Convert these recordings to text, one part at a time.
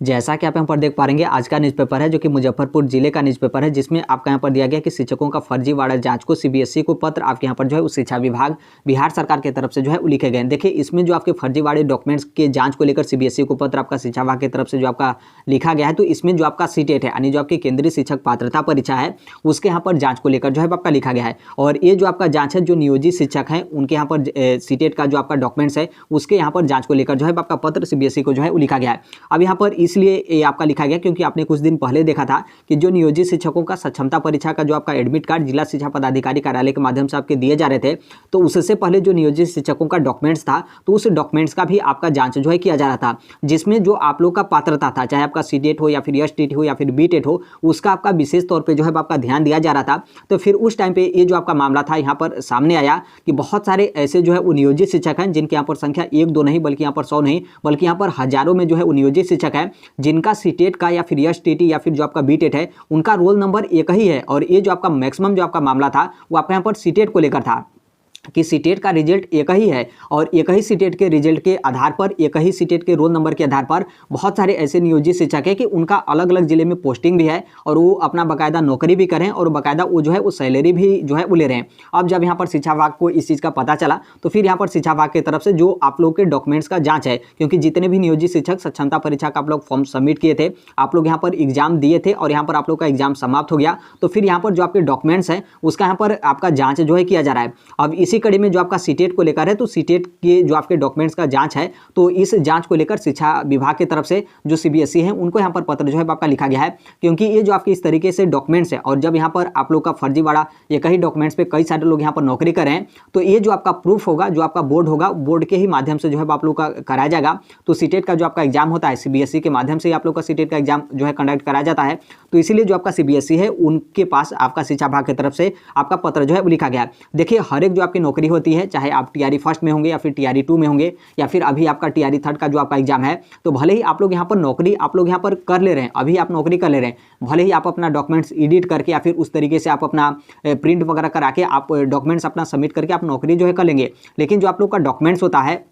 जैसा कि आप यहाँ पर देख पा रहे हैं, आज का न्यूज़पेपर है जो कि मुजफ्फरपुर जिले का न्यूज़पेपर है, जिसमें आपका यहाँ पर दिया गया कि शिक्षकों का फर्जीवाड़ा जांच को सीबीएसई को पत्र आपके यहाँ पर जो है उस शिक्षा विभाग बिहार सरकार की तरफ से जो है लिखे गए हैं। देखिए, इसमें जो आपके फर्जीवाड़े डॉक्यूमेंट्स के जांच को लेकर सीबीएसई को पत्र आपका शिक्षा विभाग की तरफ से जो आपका लिखा गया है, तो इसमें जो आपका सीटेट है यानी जो आपकी केंद्रीय शिक्षक पात्रता परीक्षा है उसके यहाँ पर जाँच को लेकर जो है आपका लिखा गया है। और ये जो आपका जाँच है, जो नियोजित शिक्षक हैं उनके यहाँ पर सीटेट का जो आपका डॉक्यूमेंट्स है उसके यहाँ पर जाँच को लेकर जो है आपका पत्र सीबीएसई को जो है लिखा गया है। अब यहाँ पर इसलिए ये आपका लिखा गया क्योंकि आपने कुछ दिन पहले देखा था कि जो नियोजित शिक्षकों का सक्षमता परीक्षा का जो आपका एडमिट कार्ड जिला शिक्षा पदाधिकारी कार्यालय के माध्यम से आपके दिए जा रहे थे, तो उससे पहले जो नियोजित शिक्षकों का डॉक्यूमेंट्स था, तो उस डॉक्यूमेंट्स का भी आपका जांच जो है किया जा रहा था, जिसमें जो आप लोग का पात्रता था, चाहे आपका सीटेट हो या फिर एसटीटी हो या फिर बीटेट हो, उसका आपका विशेष तौर पर जो है आपका ध्यान दिया जा रहा था। तो फिर उस टाइम पे ये जो आपका मामला था यहाँ पर सामने आया कि बहुत सारे ऐसे जो है वो नियोजित शिक्षक हैं जिनके यहाँ पर संख्या 1-2 नहीं बल्कि यहाँ पर 100 नहीं बल्कि यहाँ पर हजारों में जो है वो नियोजित शिक्षक हैं जिनका सीटेट का या फिर एसटीटी या फिर जो आपका बीटेट है उनका रोल नंबर एक ही है। और ये जो आपका मैक्सिमम जो आपका मामला था वो आपके यहाँ पर सीटेट को लेकर था कि सीटेट का रिजल्ट एक ही है और एक ही सीटेट के रिजल्ट के आधार पर, एक ही सीटेट के रोल नंबर के आधार पर बहुत सारे ऐसे नियोजित शिक्षक है कि उनका अलग अलग जिले में पोस्टिंग भी है और वो अपना बाकायदा नौकरी भी करें और बाकायदा वो जो है वो सैलरी भी जो है वो ले रहे हैं। अब जब यहाँ पर शिक्षा विभाग को इस चीज़ का पता चला तो फिर यहाँ पर शिक्षा विभाग की तरफ से जो आप लोग के डॉक्यूमेंट्स का जाँच है, क्योंकि जितने भी नियोजित शिक्षक क्षमता परीक्षा का आप लोग फॉर्म सबमिट किए थे, आप लोग यहाँ पर एग्जाम दिए थे और यहाँ पर आप लोग का एग्जाम समाप्त हो गया, तो फिर यहाँ पर जो आपके डॉक्यूमेंट्स हैं उसका यहाँ पर आपका जाँच जो है किया जा रहा है। अब इसी कड़ी में जो आपका सीटेट को लेकर है, तो सीटेट के जो आपके डॉक्यूमेंट्स का जांच है, तो इस जांच को लेकर शिक्षा विभाग की तरफ से जो सीबीएसई है उनको यहाँ पर पत्र जो है आपका लिखा गया है, क्योंकि ये जो आपके इस तरीके से डॉक्यूमेंट्स है और जब यहाँ पर आप लोग का फर्जीवाड़ा ये कई डॉक्यूमेंट्स पे कई सारे लोग यहाँ पर नौकरी कर रहे हैं, तो ये जो आपका प्रूफ होगा, जो आपका बोर्ड होगा, बोर्ड के ही माध्यम से जो है आप लोग का कराया जाएगा। तो सीटेट का जो आपका एग्जाम होता है सीबीएसई के माध्यम से आप लोग का सीटेट का एग्जाम जो है कंडक्ट कराया जाता है, तो इसीलिए जो आपका सीबीएसई है उनके पास आपका शिक्षा विभाग की तरफ से आपका पत्र जो है वो लिखा गया है। देखिए, हर एक जो आपकी नौकरी होती है, चाहे आप टीआरई फर्स्ट में होंगे या फिर टीआरई 2 में होंगे या फिर अभी आपका टीआरई 3 का जो आपका एग्जाम है, तो भले ही आप लोग यहाँ पर नौकरी आप लोग यहाँ पर कर ले रहे हैं, अभी आप नौकरी कर ले रहे हैं, भले ही आप अपना डॉक्यूमेंट्स एडिट करके या फिर उस तरीके से आप अपना प्रिंट वगैरह करा के आप डॉक्यूमेंट्स अपना सबमिट करके आप नौकरी जो है कर लेंगे, लेकिन जो आप लोग का डॉक्यूमेंट्स होता है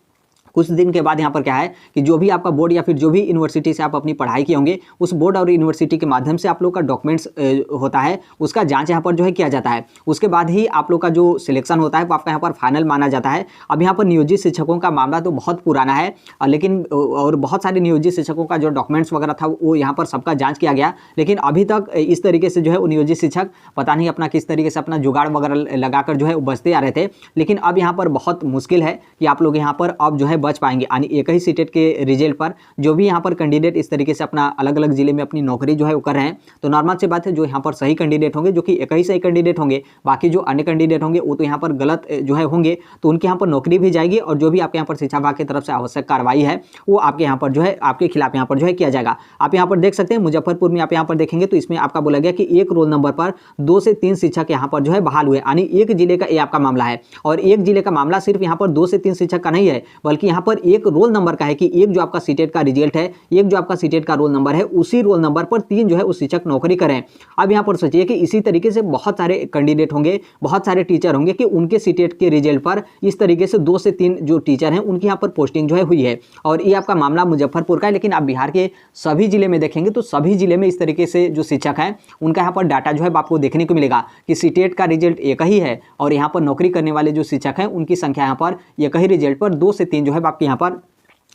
कुछ दिन के बाद यहाँ पर क्या है कि जो भी आपका बोर्ड या फिर जो भी यूनिवर्सिटी से आप अपनी पढ़ाई किए होंगे, उस बोर्ड और यूनिवर्सिटी के माध्यम से आप लोग का डॉक्यूमेंट्स होता है, उसका जांच यहाँ पर जो है किया जाता है। उसके बाद ही आप लोग का जो सिलेक्शन होता है वो आपका यहाँ पर फाइनल माना जाता है। अब यहाँ पर नियोजित शिक्षकों का मामला तो बहुत पुराना है, लेकिन और बहुत सारे नियोजित शिक्षकों का जो डॉक्यूमेंट्स वगैरह था वो यहाँ पर सबका जाँच किया गया, लेकिन अभी तक इस तरीके से जो है वो नियोजित शिक्षक पता नहीं अपना किस तरीके से अपना जुगाड़ वगैरह लगाकर जो है वो बचते आ रहे थे, लेकिन अब यहाँ पर बहुत मुश्किल है कि आप लोग यहाँ पर अब जो है बच पाएंगे। यानी एक ही सीटेट के रिजल्ट पर जो भी यहाँ पर कैंडिडेट इस तरीके से अपना अलग अलग जिले में अपनी नौकरी जो है वो कर रहे हैं, तो नॉर्मल सी बात है जो यहाँ पर सही कैंडिडेट होंगे, जो कि एक ही सही कैंडिडेट होंगे, बाकी जो अन्य कैंडिडेट होंगे वो तो यहाँ पर गलत जो है होंगे, तो उनके यहाँ पर नौकरी भी जाएगी और जो भी आपके यहाँ पर शिक्षा विभाग की तरफ से आवश्यक कार्रवाई है वो आपके यहाँ पर जो है आपके खिलाफ यहाँ पर जो है किया जाएगा। आप यहाँ पर देख सकते हैं मुजफ्फरपुर में आप यहाँ पर देखेंगे तो इसमें आपका बोला गया कि एक रोल नंबर पर 2 से 3 शिक्षक यहाँ पर जो है बहाल हुए, यानी एक जिले का ये आपका मामला है। और एक जिले का मामला सिर्फ यहाँ पर 2 से 3 शिक्षक का नहीं है, बल्कि यहाँ पर एक रोल नंबर का है कि एक जो आपका सीटेट का रिजल्ट है, एक जो आपका सीटेट का रोल नंबर है, उसी रोल नंबर पर 3 जो है उस शिक्षक नौकरी करें। अब यहाँ पर सोचिए कि इसी तरीके से बहुत सारे कैंडिडेट होंगे, बहुत सारे टीचर होंगे कि उनके सीटेट के रिजल्ट पर इस तरीके से 2 से 3 जो टीचर हैं उनकी यहाँ पर पोस्टिंग जो है हुई है। और ये आपका मामला मुजफ्फरपुर का है, लेकिन आप बिहार के सभी जिले में देखेंगे तो सभी जिले में इस तरीके से जो शिक्षक हैं उनका यहाँ पर डाटा जो है आपको देखने को मिलेगा कि सीटेट का रिजल्ट एक ही है और यहाँ पर नौकरी करने वाले जो शिक्षक हैं उनकी संख्या यहाँ पर एक ही रिजल्ट पर 2 से 3 जो है आपके यहाँ पर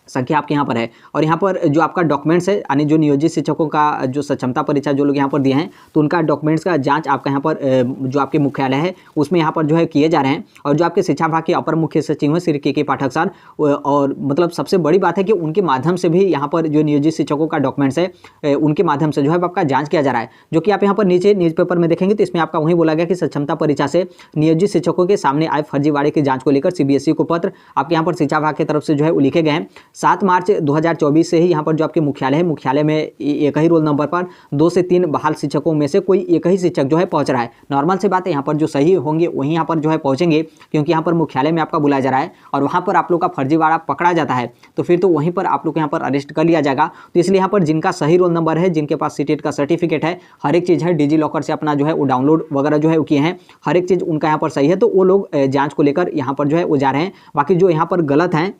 संख्या आपके यहाँ पर है। और यहाँ पर जो आपका डॉक्यूमेंट्स है, यानी जो नियोजित शिक्षकों का जो सक्षमता परीक्षा जो लोग यहाँ पर दिए हैं, तो उनका डॉक्यूमेंट्स का जांच आपका यहाँ पर जो आपके मुख्यालय है उसमें यहाँ पर जो है किए जा रहे हैं। और जो आपके शिक्षा विभाग के अपर मुख्य सचिव हैं श्री के पाठक सर, और मतलब सबसे बड़ी बात है कि उनके माध्यम से भी यहाँ पर जो नियोजित शिक्षकों का डॉक्यूमेंट्स है उनके माध्यम से जो है आपका जाँच किया जा रहा है, जो कि आप यहाँ पर नीचे न्यूज़पेपर में देखेंगे तो इसमें आपका वहीं बोला गया कि सक्षमता परीक्षा से नियोजित शिक्षकों के सामने आए फर्जीवाड़े की जाँच को लेकर सीबीएसई को पत्र आपके यहाँ पर शिक्षा विभाग की तरफ से जो है लिखे गए हैं। 7 मार्च 2024 से ही यहाँ पर जो आपके मुख्यालय है, मुख्यालय में एक ही रोल नंबर पर 2 से 3 बहाल शिक्षकों में से कोई एक ही शिक्षक जो है पहुँच रहा है। नॉर्मल से बात है, यहाँ पर जो सही होंगे वहीं यहाँ पर जो है पहुँचेंगे, क्योंकि यहाँ पर मुख्यालय में आपका बुलाया जा रहा है और वहाँ पर आप लोग का फर्जीवाड़ा पकड़ा जाता है, तो फिर तो वहीं पर आप लोग यहाँ पर अरेस्ट कर लिया जाएगा। तो इसलिए यहाँ पर जिनका सही रोल नंबर है, जिनके पास सीटेट का सर्टिफिकेट है, हर एक चीज़ है, डिजी लॉकर से अपना जो है वो डाउनलोड वगैरह जो है वो किए हैं, हर एक चीज़ उनका यहाँ पर सही है, तो वो लोग जाँच को लेकर यहाँ पर जो है वो जा रहे हैं। बाकी जो यहाँ पर गलत हैं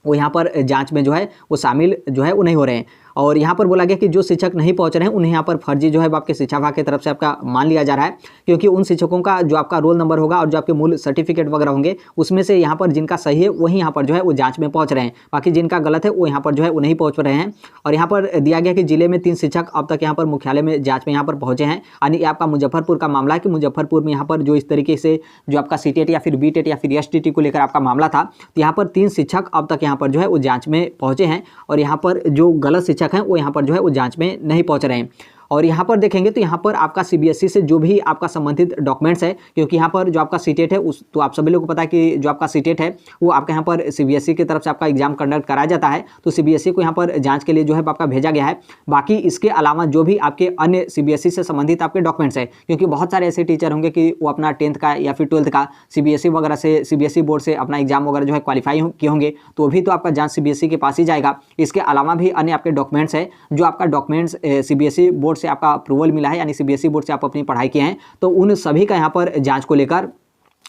वो यहाँ पर जांच में जो है वो शामिल जो है वो नहीं हो रहे हैं। और यहाँ पर बोला गया कि जो शिक्षक नहीं पहुँच रहे हैं उन्हें यहाँ पर फर्जी जो है आपके शिक्षा विभाग की तरफ से आपका मान लिया जा रहा है, क्योंकि उन शिक्षकों का जो आपका रोल नंबर होगा और जो आपके मूल सर्टिफिकेट वगैरह होंगे उसमें से यहाँ पर जिनका सही है वही यहाँ पर जो है वो जाँच में पहुँच रहे हैं, बाकी जिनका गलत है वो यहाँ पर जो है वो नहीं पहुँच रहे हैं। और यहाँ पर दिया गया कि जिले में 3 शिक्षक अब तक यहाँ पर मुख्यालय में जाँच में यहाँ पर पहुँचे हैं, यानी आपका मुजफ्फरपुर का मामला है कि मुजफ्फरपुर में यहाँ पर जो इस तरीके से जो आपका सीटेट या फिर बीटेट या फिर एसटीटी को लेकर आपका मामला था, तो यहाँ पर 3 शिक्षक अब तक यहाँ पर जो है वो जांच में पहुंचे हैं और यहाँ पर जो गलत शिक्षक हैं वो यहाँ पर जो है वो जांच में नहीं पहुंच रहे हैं। और यहाँ पर देखेंगे तो यहाँ पर आपका सीबीएसई से जो भी आपका संबंधित डॉक्यूमेंट्स है, क्योंकि यहाँ पर जो आपका सीटेट है उस तो आप सभी लोगों को पता है कि जो आपका सीटेट है वो आपका यहाँ पर सीबीएसई की तरफ से आपका एग्जाम कंडक्ट कराया जाता है, तो सीबीएसई को यहाँ पर जांच के लिए जो है आपका भेजा गया है। बाकी इसके अलावा जो भी आपके अन्य सीबीएसई से संबंधित आपके डॉक्यूमेंट्स है, क्योंकि बहुत सारे ऐसे टीचर होंगे कि वो अपना 10th का या फिर 12th का सीबीएसई वगैरह से सीबीएसई बोर्ड से अपना एग्जाम वगैरह जो है क्वालिफाई किए होंगे, तो भी तो आपका जांच सीबीएसई के पास ही जाएगा। इसके अलावा भी अन्य आपके डॉक्यूमेंट्स है, जो आपका डॉक्यूमेंट्स सीबीएसई बोर्ड से आपका अप्रूवल मिला है, यानी सीबीएसई बोर्ड से आप अपनी पढ़ाई किए हैं, तो उन सभी का यहाँ पर जांच को लेकर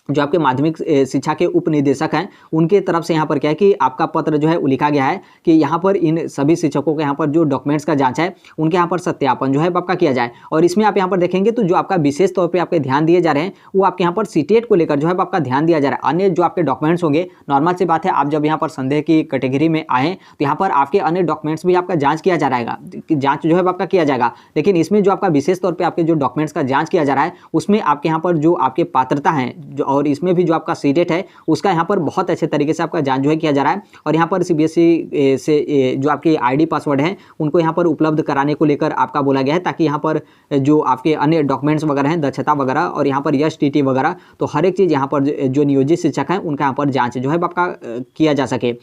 जो आपके माध्यमिक शिक्षा के उप निदेशक हैं उनके तरफ से यहाँ पर क्या है कि आपका पत्र जो है वो लिखा गया है कि यहाँ पर इन सभी शिक्षकों के यहाँ पर जो डॉक्यूमेंट्स का जांच है उनके यहाँ पर सत्यापन जो है आपका किया जाए। और इसमें आप यहाँ पर देखेंगे तो जो आपका विशेष तौर पे आपके ध्यान दिए जा रहे हैं वो आपके यहाँ पर सीटेट को लेकर जो है आपका ध्यान दिया जा रहा है। अन्य जो आपके डॉक्यूमेंट्स होंगे, नॉर्मल सी बात है, आप जब यहाँ पर संदेह की कैटेगरी में आए तो यहाँ पर आपके अन्य डॉक्यूमेंट्स भी आपका जाँच किया जा रहेगा, जाँच जो है आपका किया जाएगा। लेकिन इसमें जो आपका विशेष तौर पर आपके जो डॉक्यूमेंट्स का जाँच किया जा रहा है उसमें आपके यहाँ पर जो आपके पात्रता है और इसमें भी जो आपका सीटेट है उसका यहाँ पर बहुत अच्छे तरीके से आपका जांच जो है किया जा रहा है। और यहाँ पर सीबीएसई से जो आपके आईडी पासवर्ड हैं उनको यहाँ पर उपलब्ध कराने को लेकर आपका बोला गया है, ताकि यहाँ पर जो आपके अन्य डॉक्यूमेंट्स वगैरह हैं, दक्षता वगैरह और यहाँ पर एसटीटी वगैरह, तो हर एक चीज़ यहाँ पर जो नियोजित शिक्षक हैं उनका यहाँ पर जाँच जो है आपका किया जा सके।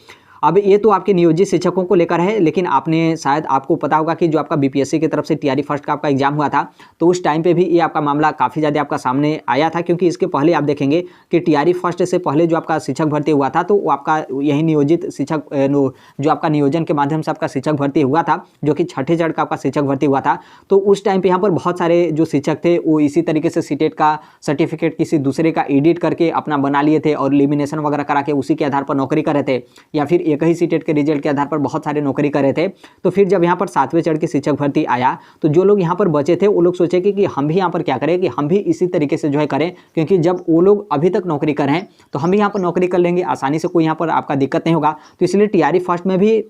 अब ये तो आपके नियोजित शिक्षकों को लेकर है, लेकिन आपने शायद आपको पता होगा कि जो आपका बीपीएससी की तरफ से टीआरई फर्स्ट का आपका एग्जाम हुआ था तो उस टाइम पे भी ये आपका मामला काफ़ी ज़्यादा आपका सामने आया था, क्योंकि इसके पहले आप देखेंगे कि टीआरई फर्स्ट से पहले जो आपका शिक्षक भर्ती हुआ था तो वो आपका यही नियोजित शिक्षक जो आपका नियोजन के माध्यम से आपका शिक्षक भर्ती हुआ था, जो कि 6ठे चरण का आपका शिक्षक भर्ती हुआ था। तो उस टाइम पर यहाँ पर बहुत सारे जो शिक्षक थे वो इसी तरीके से सीटेट का सर्टिफिकेट किसी दूसरे का एडिट करके अपना बना लिए थे और लिमिनेशन वगैरह करा के उसी के आधार पर नौकरी कर रहे थे, या फिर एक ही सीटेट के रिजल्ट के आधार पर बहुत सारे नौकरी कर रहे थे। तो फिर जब यहाँ पर 7वें चरण की शिक्षक भर्ती आया तो जो लोग यहाँ पर बचे थे वो लोग सोचे कि हम भी यहाँ पर क्या करें कि हम भी इसी तरीके से जो है करें, क्योंकि जब वो लोग अभी तक नौकरी कर रहे हैं तो हम भी यहाँ पर नौकरी कर लेंगे आसानी से, कोई यहाँ पर आपका दिक्कत नहीं होगा। तो इसलिए टीआरई फर्स्ट में भी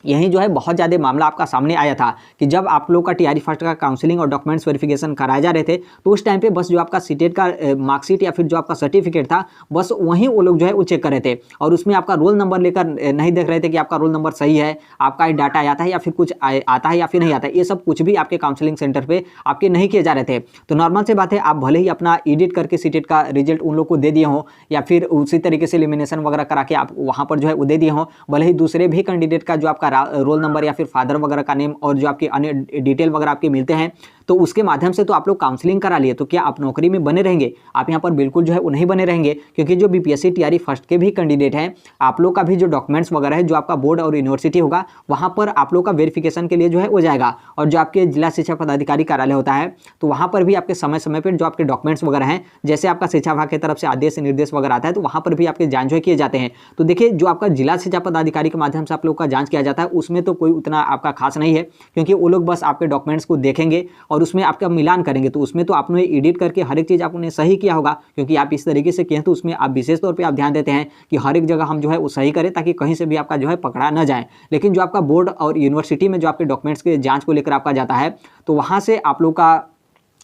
यही जो है बहुत ज़्यादा मामला आपका सामने आया था कि जब आप लोग का टीआरई फर्स्ट का काउंसलिंग और डॉक्यूमेंट्स वेरिफिकेशन कराए जा रहे थे तो उस टाइम पे बस जो आपका सीटेट का मार्कशीट या फिर जो आपका सर्टिफिकेट था बस वहीं वो लोग जो है वो चेक कर रहे थे, और उसमें आपका रोल नंबर लेकर नहीं देख रहे थे कि आपका रोल नंबर सही है, आपका डाटा आता है या फिर कुछ आता है या फिर नहीं आता है। ये सब कुछ भी आपके काउंसलिंग सेंटर पर आपके नहीं किए जा रहे थे। तो नॉर्मल से बात है, आप भले ही अपना एडिट करके सीटेट का रिजल्ट उन लोग को दे दिए हों या फिर उसी तरीके से एलिमिनेशन वगैरह करा के आप वहाँ पर जो है वो दे दिए हों, भले ही दूसरे भी कैंडिडेट का जो आपका रोल नंबर फिर फादर वगैरह का नेम और जो आपके अन्य डिटेल वगैरह आपके मिलते हैं तो उसके माध्यम से तो आप लोग काउंसलिंग करा लिए, तो क्या आप नौकरी में बने रहेंगे? आप यहाँ पर बिल्कुल जो है वो नहीं बने रहेंगे, क्योंकि जो बीपीएससी टीआरई फर्स्ट के भी कैंडिडेट हैं आप लोग का भी जो डॉक्यूमेंट्स वगैरह है जो आपका बोर्ड और यूनिवर्सिटी होगा वहाँ पर आप लोग का वेरिफिकेशन के लिए जो है हो जाएगा। और जो आपके जिला शिक्षा पदाधिकारी कार्यालय होता है तो वहाँ पर भी आपके समय समय पर जो आपके डॉक्यूमेंट्स वगैरह हैं, जैसे आपका शिक्षा विभाग की तरफ से आदेश निर्देश वगैरह आता है तो वहाँ पर भी आपके जांच जो किए जाते हैं। तो देखिए जो आपका जिला शिक्षा पदाधिकारी के माध्यम से आप लोग का जाँच किया जाता है उसमें तो कोई उतना आपका खास नहीं है, क्योंकि वो लोग बस आपके डॉक्यूमेंट्स को देखेंगे और उसमें आपका मिलान करेंगे, तो उसमें तो आपने एडिट करके हर एक चीज़ आपने सही किया होगा, क्योंकि आप इस तरीके से किए हैं तो उसमें आप विशेष तौर पे आप ध्यान देते हैं कि हर एक जगह हम जो है वो सही करें ताकि कहीं से भी आपका जो है पकड़ा न जाए। लेकिन जो आपका बोर्ड और यूनिवर्सिटी में जो आपके डॉक्यूमेंट्स के जाँच को लेकर आपका जाता है तो वहाँ से आप लोग का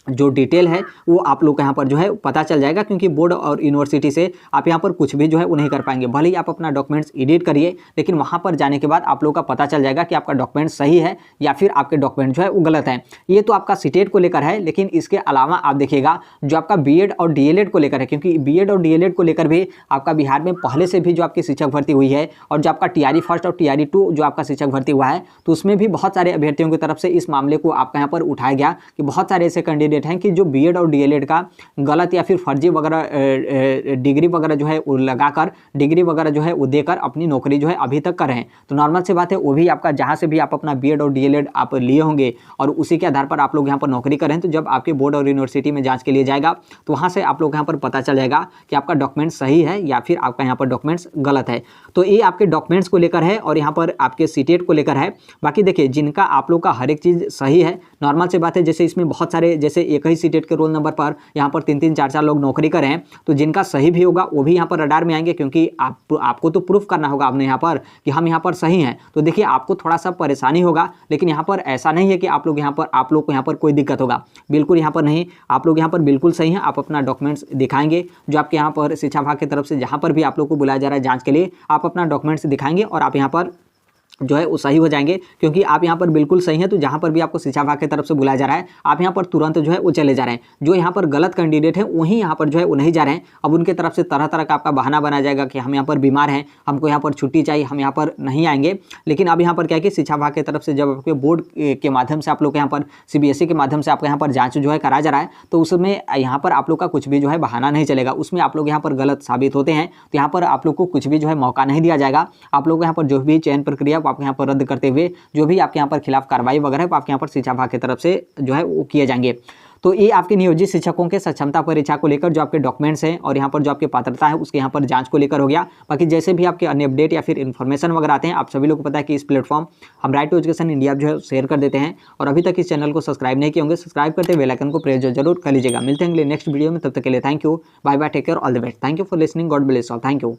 जो डिटेल है वो आप लोग का यहाँ पर जो है पता चल जाएगा, क्योंकि बोर्ड और यूनिवर्सिटी से आप यहाँ पर कुछ भी जो है वो नहीं कर पाएंगे। भले ही आप अपना डॉक्यूमेंट्स एडिट करिए, लेकिन वहाँ पर जाने के बाद आप लोग का पता चल जाएगा कि आपका डॉक्यूमेंट सही है या फिर आपके डॉक्यूमेंट जो है वो गलत है। ये तो आपका सीटेट को लेकर है, लेकिन इसके अलावा आप देखिएगा जो आपका बीएड और डीएलएड को लेकर है, क्योंकि बीएड और डीएलएड को लेकर भी आपका बिहार में पहले से भी जो आपकी शिक्षक भर्ती हुई है और जो आपका टीआरई फर्स्ट और टीआरई 2 जो आपका शिक्षक भर्ती हुआ है तो उसमें भी बहुत सारे अभ्यर्थियों की तरफ से इस मामले को आपका यहाँ पर उठाया गया कि बहुत सारे ऐसे कैंडिडेट कैंडिडेट हैं कि जो बीएड और डीएलएड का गलत या फिर फर्जी वगैरह डिग्री वगैरह जो है लगाकर डिग्री वगैरह जो है वो देकर अपनी नौकरी जो है अभी तक कर रहे हैं। तो नॉर्मल सी बात है, वो भी आपका जहाँ से भी आप अपना बीएड और डीएलएड आप लिए होंगे और उसी के आधार पर आप लोग यहाँ पर नौकरी कर रहे हैं, तो जब आपके बोर्ड और यूनिवर्सिटी में जाँच के लिए जाएगा तो वहाँ से आप लोग यहाँ पर पता चल जाएगा कि आपका डॉक्यूमेंट सही है या फिर आपका यहाँ पर डॉक्यूमेंट्स गलत है। तो ये आपके डॉक्यूमेंट्स को लेकर है और यहाँ पर आपके सीटेट को लेकर है। बाकी देखिए, जिनका आप लोग का हर एक चीज़ सही है, नॉर्मल सी बात है, जैसे इसमें बहुत सारे जैसे एक ही सीटेट के रोल नंबर पर यहाँ पर 3-3 4-4 लोग नौकरी कर रहे हैं, तो जिनका सही भी होगा वो भी यहाँ पर रडार में आएंगे, क्योंकि आपको तो प्रूफ करना होगा आपने यहाँ पर कि हम यहाँ पर सही हैं। तो देखिए, आपको थोड़ा सा परेशानी होगा, लेकिन यहाँ पर ऐसा नहीं है कि आप लोग को यहाँ पर कोई दिक्कत होगा, बिल्कुल यहाँ पर नहीं। आप लोग यहाँ पर बिल्कुल सही हैं। आप अपना डॉक्यूमेंट्स दिखाएंगे, जो आपके यहाँ पर शिक्षा विभाग की तरफ से जहाँ पर भी आप लोग को बुलाया जा रहा है जाँच के लिए, आप अपना डॉक्यूमेंट्स दिखाएंगे और आप यहाँ पर जो है वो सही हो जाएंगे, क्योंकि आप यहाँ पर बिल्कुल सही हैं। तो जहाँ पर भी आपको शिक्षा विभाग की तरफ से बुलाया जा रहा है, आप यहाँ पर तुरंत जो है वो चले जा रहे हैं। जो यहाँ पर गलत कैंडिडेट हैं वहीं यहाँ पर जो है वो नहीं जा रहे हैं। अब उनके तरफ से तरह तरह का आपका बहाना बनाया जाएगा कि हम यहाँ पर बीमार हैं, हमको यहाँ पर छुट्टी चाहिए, हम यहाँ पर नहीं आएंगे। लेकिन अब यहाँ पर क्या है कि शिक्षा विभाग की तरफ से जब आपके बोर्ड के माध्यम से आप लोग यहाँ पर सीबीएसई के माध्यम से आपका यहाँ पर जाँच जो है कराया जा रहा है, तो उसमें यहाँ पर आप लोग का कुछ भी जो है बहाना नहीं चलेगा। उसमें आप लोग यहाँ पर गलत साबित होते हैं तो यहाँ पर आप लोग को कुछ भी जो है मौका नहीं दिया जाएगा। आप लोग यहाँ पर जो भी चयन प्रक्रिया आपको यहाँ पर रद्द करते हुए जो भी आपके यहाँ पर खिलाफ कार्रवाई वगैरह है आपके यहाँ पर शिक्षा विभाग की तरफ से जो है वो किए जाएंगे। तो ये आपके नियोजित शिक्षकों के सक्षमता परीक्षा को लेकर जो आपके डॉक्यूमेंट्स हैं और यहाँ पर जो आपकी पात्रता है उसके यहाँ पर जांच को लेकर हो गया। बाकी जैसे भी आपके अन्य अपडेट या फिर इन्फॉर्मेशन वगैरह आते हैं, आप सभी लोग को पता है कि इस प्लेटफॉर्म हम राइट टू एजुकेशन इंडिया जो है शेयर कर देते हैं। और अभी तक इस चैनल को सब्सक्राइब नहीं किए होंगे, सब्सक्राइब करते बेल आइकन को प्रेस जरूर कर लीजिएगा। मिलते हैं अगले नेक्स्ट वीडियो में, तब तक के लिए thank you, bye bye, take care, all the best. Thank you for listening, God bless all, thank you.